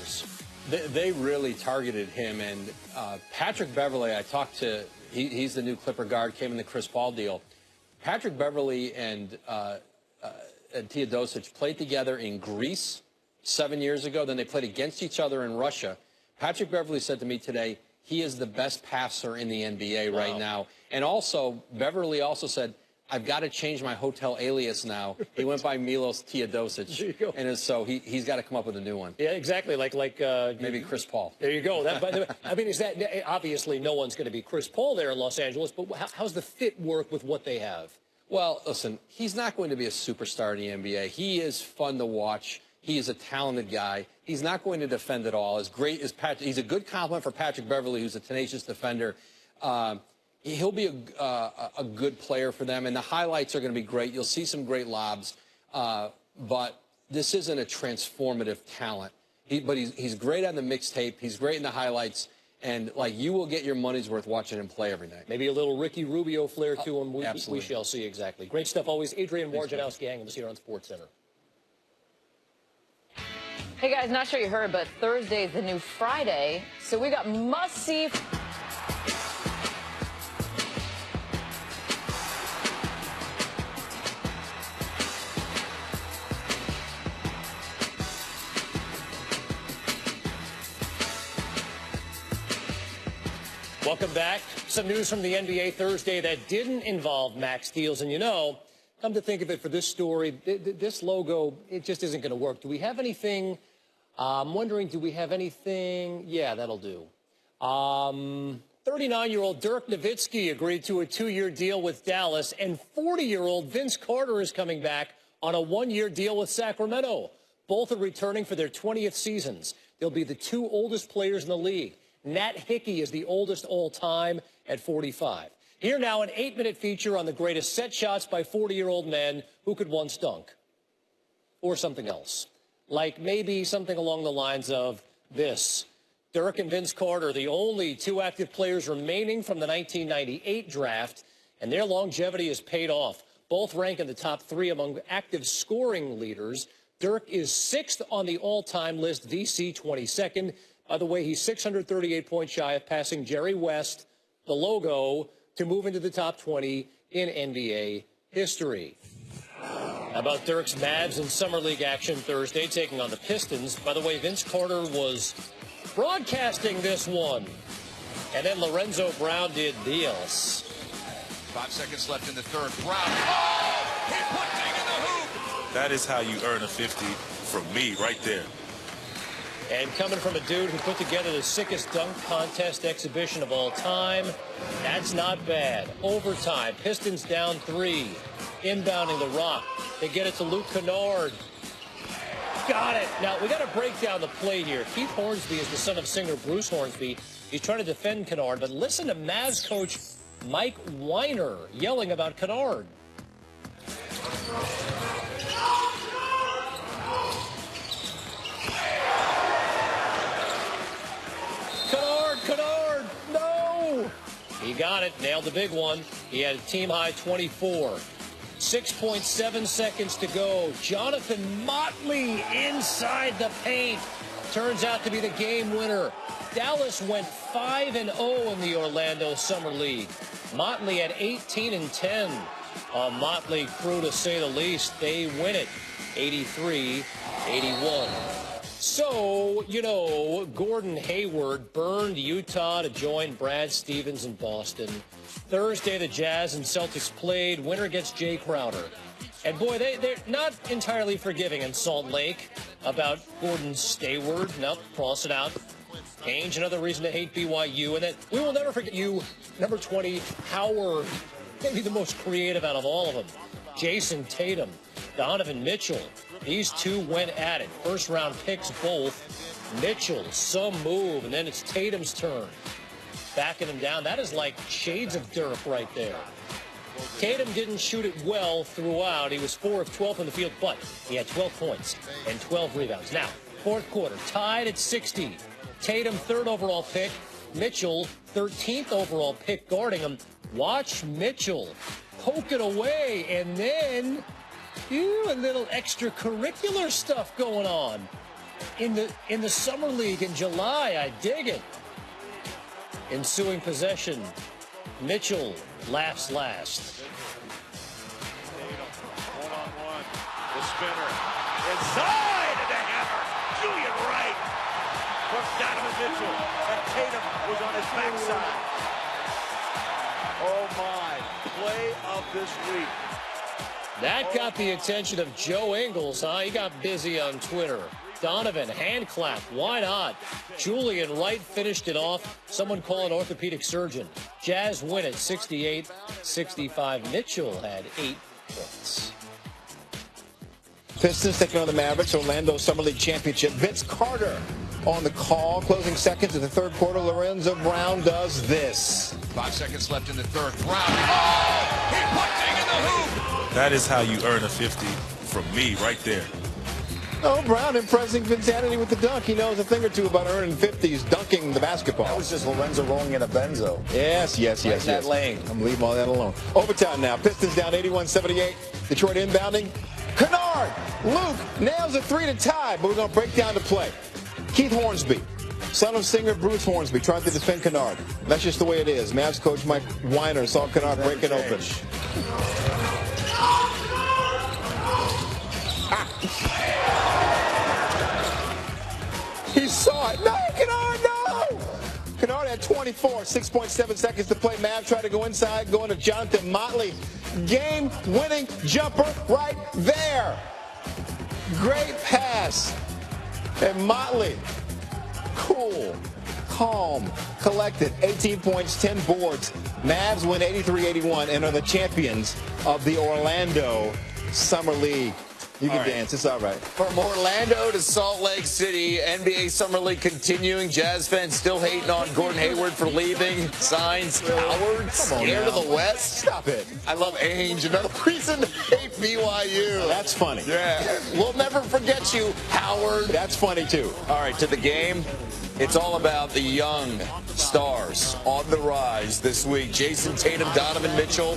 Lakers. They really targeted him, and Patrick Beverley, I talked to, he's the new Clipper guard, came in the Chris Paul deal. Patrick Beverley and Teodosic played together in Greece 7 years ago. Then they played against each other in Russia. Patrick Beverley said to me today, he is the best passer in the NBA right now. And also, Beverley also said, I've got to change my hotel alias now. He went by Milos Teodosic, and so he's got to come up with a new one. Yeah, exactly. Like maybe Chris Paul. There you go. I mean, is that obviously no one's going to be Chris Paul there in Los Angeles? But how's the fit work with what they have? Well, listen, he's not going to be a superstar in the NBA. He is fun to watch. He is a talented guy. He's not going to defend at all. As great as Patrick, he's a good compliment for Patrick Beverley, who's a tenacious defender. He'll be a good player for them, and the highlights are going to be great. You'll see some great lobs, but this isn't a transformative talent. But he's great on the mixtape. He's great in the highlights, and like you will get your money's worth watching him play every night. Maybe a little Ricky Rubio flair to him. We shall see exactly. Great stuff always. Adrian Wojnarowski hanging with us here on SportsCenter. Hey guys, not sure you heard, but Thursday is the new Friday, so we got must-see. Welcome back. Some news from the NBA Thursday that didn't involve max deals. And, you know, come to think of it, for this story, this logo, it just isn't going to work. Do we have anything? I'm wondering, do we have anything? Yeah, that'll do. 39-year-old Dirk Nowitzki agreed to a 2-year deal with Dallas, and 40-year-old Vince Carter is coming back on a 1-year deal with Sacramento. Both are returning for their 20th seasons. They'll be the 2 oldest players in the league. Nat Hickey is the oldest all-time at 45. Here now, an 8-minute feature on the greatest set shots by 40-year-old men who could once dunk. Or something else. Like maybe something along the lines of this. Dirk and Vince Carter, the only 2 active players remaining from the 1998 draft, and their longevity has paid off. Both rank in the top 3 among active scoring leaders. Dirk is 6th on the all-time list, VC 22nd. By the way, he's 638 points shy of passing Jerry West, the logo, to move into the top 20 in NBA history. How about Dirk's Mavs in Summer League action Thursday, taking on the Pistons? By the way, Vince Carter was broadcasting this one. And then Lorenzo Brown did this. 5 seconds left in the third. Brown. Oh! He put Ding in the hoop! That is how you earn a 50 from me right there. And coming from a dude who put together the sickest dunk contest exhibition of all time, that's not bad. Overtime, Pistons down 3. Inbounding the rock. They get it to Luke Kennard. Got it. Now, we got to break down the play here. Keith Hornsby is the son of singer Bruce Hornsby. He's trying to defend Kennard, but listen to Mavs coach Mike Weiner yelling about Kennard. Kennard, no! He got it, nailed the big one. He had a team-high 24. 6.7 seconds to go. Jonathan Motley inside the paint. Turns out to be the game winner. Dallas went 5-0 in the Orlando Summer League. Motley had 18 and 10. A Motley crew, to say the least. They win it, 83-81. So, you know, Gordon Hayward burned Utah to join Brad Stevens in Boston. Thursday, the Jazz and Celtics played. Winner gets Jay Crowder. And, boy, they're not entirely forgiving in Salt Lake about Gordon Hayward. Nope, cross it out. Ainge, another reason to hate BYU. And then we will never forget you, number 20, Howard. Maybe the most creative out of all of them. Jason Tatum, Donovan Mitchell. These two went at it. First-round picks both. Mitchell, some move, and then it's Tatum's turn. Backing him down. That is like shades of Dirk right there. Tatum didn't shoot it well throughout. He was 4 of 12 in the field, but he had 12 points and 12 rebounds. Now, fourth quarter, tied at 60. Tatum, 3rd overall pick. Mitchell, 13th overall pick, guarding him. Watch Mitchell poke it away, and then a little extracurricular stuff going on. in the summer league in July. I dig it. Ensuing possession, Mitchell laughs last. One-on-one. The spinner. Inside and the hammer. Julian Wright from Donovan Mitchell. And Tatum was on his backside. Oh my. Play of this week. That got the attention of Joe Ingles, huh? He got busy on Twitter. Donovan, hand clap. Why not? Julian Wright finished it off. Someone call an orthopedic surgeon. Jazz win at 68-65. Mitchell had 8 points. Pistons taking on the Mavericks, Orlando Summer League Championship. Vince Carter on the call. Closing seconds in the third quarter. Lorenzo Brown does this. 5 seconds left in the third. Brown. Oh! He put Ding in the hoop! That is how you earn a 50 from me right there. Oh, Brown impressing Vinsanity with the dunk. He knows a thing or two about earning 50s, dunking the basketball. That was just Lorenzo rolling in a benzo. Yes. Right in that lane. I'm leaving all that alone. Overtime now. Pistons down 81-78. Detroit inbounding. Kennard. Luke nails a 3 to tie, but we're going to break down the play. Keith Hornsby, son of singer Bruce Hornsby, trying to defend Kennard. That's just the way it is. Mavs coach Mike Weiner saw Kennard break it open. He saw it. No, Kennard, no! Kennard had 24, 6.7 seconds to play. Mavs tried to go inside, going to Jonathan Motley. Game-winning jumper right there. Great pass. And Motley, cool, calm, collected. 18 points, 10 boards. Mavs win 83-81 and are the champions of the Orlando Summer League. You can dance. It's all right. From Orlando to Salt Lake City, NBA Summer League continuing. Jazz fans still hating on Gordon Hayward for leaving. Signs Howard scared of the West. Stop it. I love Ainge. Another reason to hate BYU. That's funny. Yeah. We'll never forget you, Howard. That's funny, too. All right, to the game. It's all about the young stars on the rise this week. Jason Tatum, Donovan Mitchell,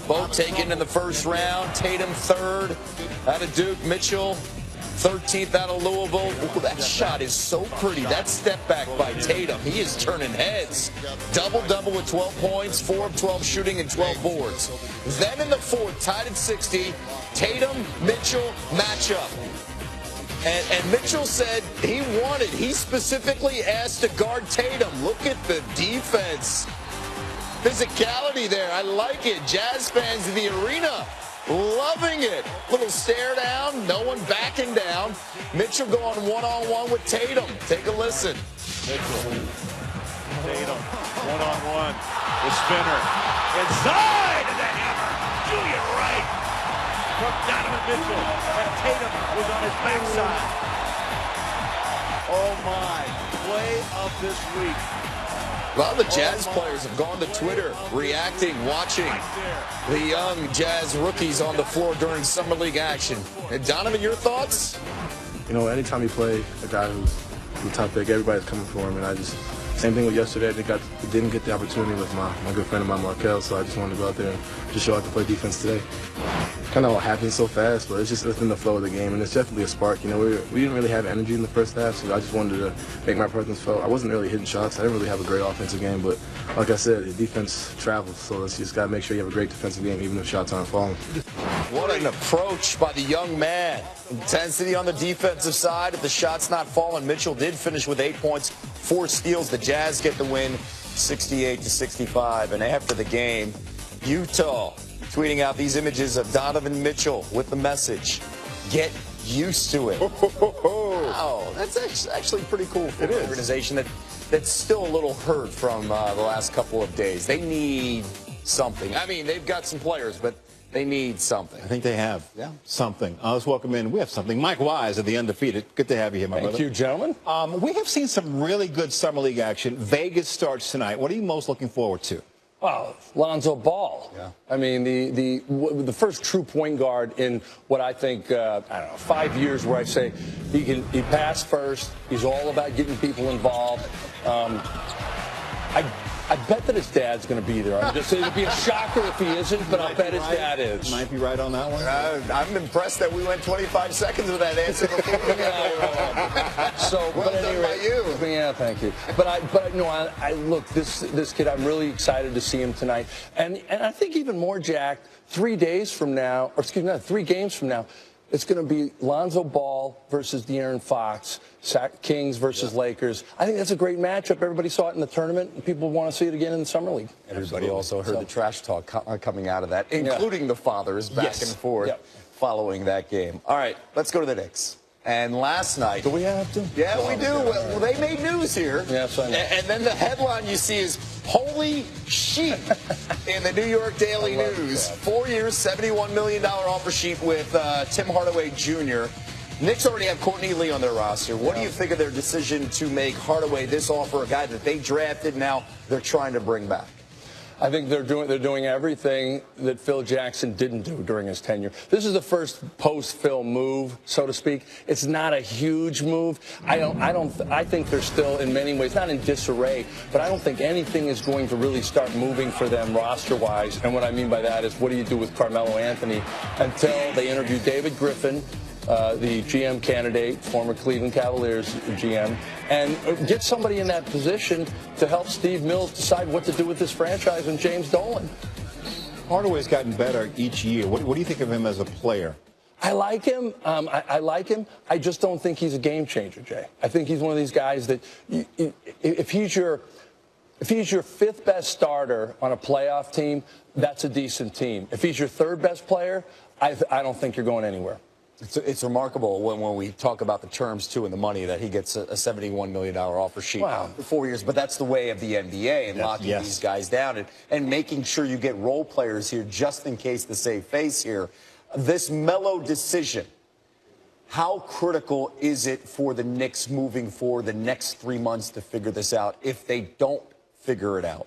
both taken in the first round. Tatum third out of Duke. Mitchell 13th out of Louisville. Ooh, that shot is so pretty. That step back by Tatum. He is turning heads. Double-double with 12 points, 4 of 12 shooting, and 12 boards. Then in the fourth, tied at 60, Tatum, Mitchell matchup. And Mitchell said he specifically asked to guard Tatum. Look at the defense. Physicality there. I like it. Jazz fans in the arena loving it. Little stare down. No one backing down. Mitchell going one-on-one with Tatum. Take a listen. Mitchell. Tatum. One-on-one. The spinner. Inside and the hammer. Julian Wright. From Donovan Mitchell, and Tatum was on his backside. Oh my, play of this week. A lot of the Jazz players have gone to Twitter, reacting, watching the young Jazz rookies on the floor during Summer League action. And Donovan, your thoughts? You know, anytime you play a guy who's the top pick, everybody's coming for him, and I just, same thing with yesterday. I didn't get the opportunity with my good friend of mine, Markel, so I just wanted to go out there and just show I could play defense today. Kind of all happened so fast, but it's in the flow of the game, and it's definitely a spark. You know, we didn't really have energy in the first half, so I just wanted to make my presence felt. I wasn't really hitting shots. I didn't really have a great offensive game, but like I said, the defense travels, so you just got to make sure you have a great defensive game, even if shots aren't falling. What an approach by the young man. Intensity on the defensive side. If the shot's not falling, Mitchell did finish with 8 points, 4 steals. The Jazz get the win, 68-65. And after the game, Utah tweeting out these images of Donovan Mitchell with the message, get used to it. Wow, that's actually pretty cool for an organization that's still a little hurt from the last couple of days. They need something. I mean, they've got some players, but they need something. I think they have something. Let's welcome in. We have something. Mike Wise of the Undefeated. Good to have you here, my brother. Thank you, gentlemen. We have seen some really good Summer League action. Vegas starts tonight. What are you most looking forward to? Oh, Lonzo Ball. Yeah. I mean, the first true point guard in what I think, I don't know, 5 years where I say he passed first. He's all about getting people involved. I bet that his dad's going to be there. It'd be a shocker if he isn't, but I'll bet his dad is. Might be right on that one. I'm impressed that we went 25 seconds with that answer before we got So, well done by you. Yeah, thank you. But I look, this kid, I'm really excited to see him tonight. And I think even more, Jack, 3 days from now, or excuse me, 3 games from now, it's going to be Lonzo Ball versus De'Aaron Fox, Kings versus Lakers. I think that's a great matchup. Everybody saw it in the tournament, and people want to see it again in the Summer League. Everybody also heard the trash talk coming out of that, including the fathers back and forth following that game. All right, let's go to the Knicks. And last night... Do we have to? Yeah, we do. Well, they made news here. Yes, I know. And then the headline you see is, holy sheet, in the New York Daily News. 4 years, $71 million offer sheet with Tim Hardaway Jr. Knicks already have Courtney Lee on their roster. What do you think of their decision to make Hardaway this offer, a guy that they drafted, now they're trying to bring back? I think they're doing everything that Phil Jackson didn't do during his tenure. This is the first post-Phil move, so to speak. It's not a huge move. I think they're still in many ways not in disarray, but I don't think anything is going to really start moving for them roster-wise. And what I mean by that is, what do you do with Carmelo Anthony until they interview David Griffin, the GM candidate, former Cleveland Cavaliers GM, and get somebody in that position to help Steve Mills decide what to do with this franchise and James Dolan. Hardaway's gotten better each year. What do you think of him as a player? I like him. I like him. I just don't think he's a game changer, Jay. I think he's one of these guys that if he's your fifth best starter on a playoff team, that's a decent team. If he's your third best player, I don't think you're going anywhere. It's remarkable when we talk about the terms, too, and the money, that he gets a $71 million offer sheet for 4 years. But that's the way of the NBA and locking these guys down and making sure you get role players here just in case the save face here. This Melo decision, how critical is it for the Knicks moving forward the next 3 months to figure this out if they don't figure it out?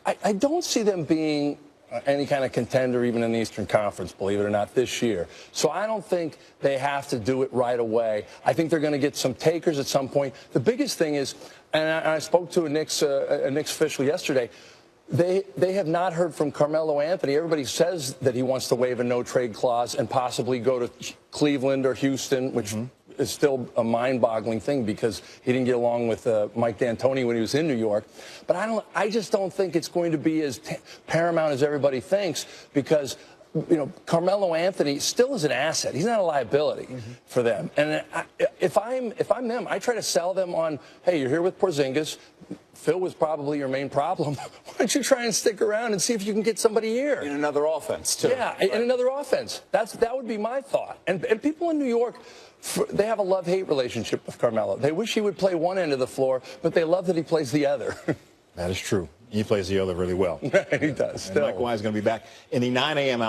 I don't see them being any kind of contender even in the Eastern Conference, believe it or not, this year. So I don't think they have to do it right away. I think they're going to get some takers at some point. The biggest thing is, and I spoke to a Knicks official yesterday, they have not heard from Carmelo Anthony. Everybody says that he wants to waive a no-trade clause and possibly go to Cleveland or Houston, which is still a mind-boggling thing because he didn't get along with Mike D'Antoni when he was in New York. But I just don't think it's going to be as paramount as everybody thinks because, you know, Carmelo Anthony still is an asset. He's not a liability for them. And if I'm them, I try to sell them on, hey, you're here with Porzingis. Phil was probably your main problem. Why don't you try and stick around and see if you can get somebody here? In another offense, too. Yeah, in another offense. That would be my thought. And people in New York, they have a love-hate relationship with Carmelo. They wish he would play one end of the floor, but they love that he plays the other. That is true. He plays the other really well. He does. And Mike Wise is going to be back in the 9 a.m.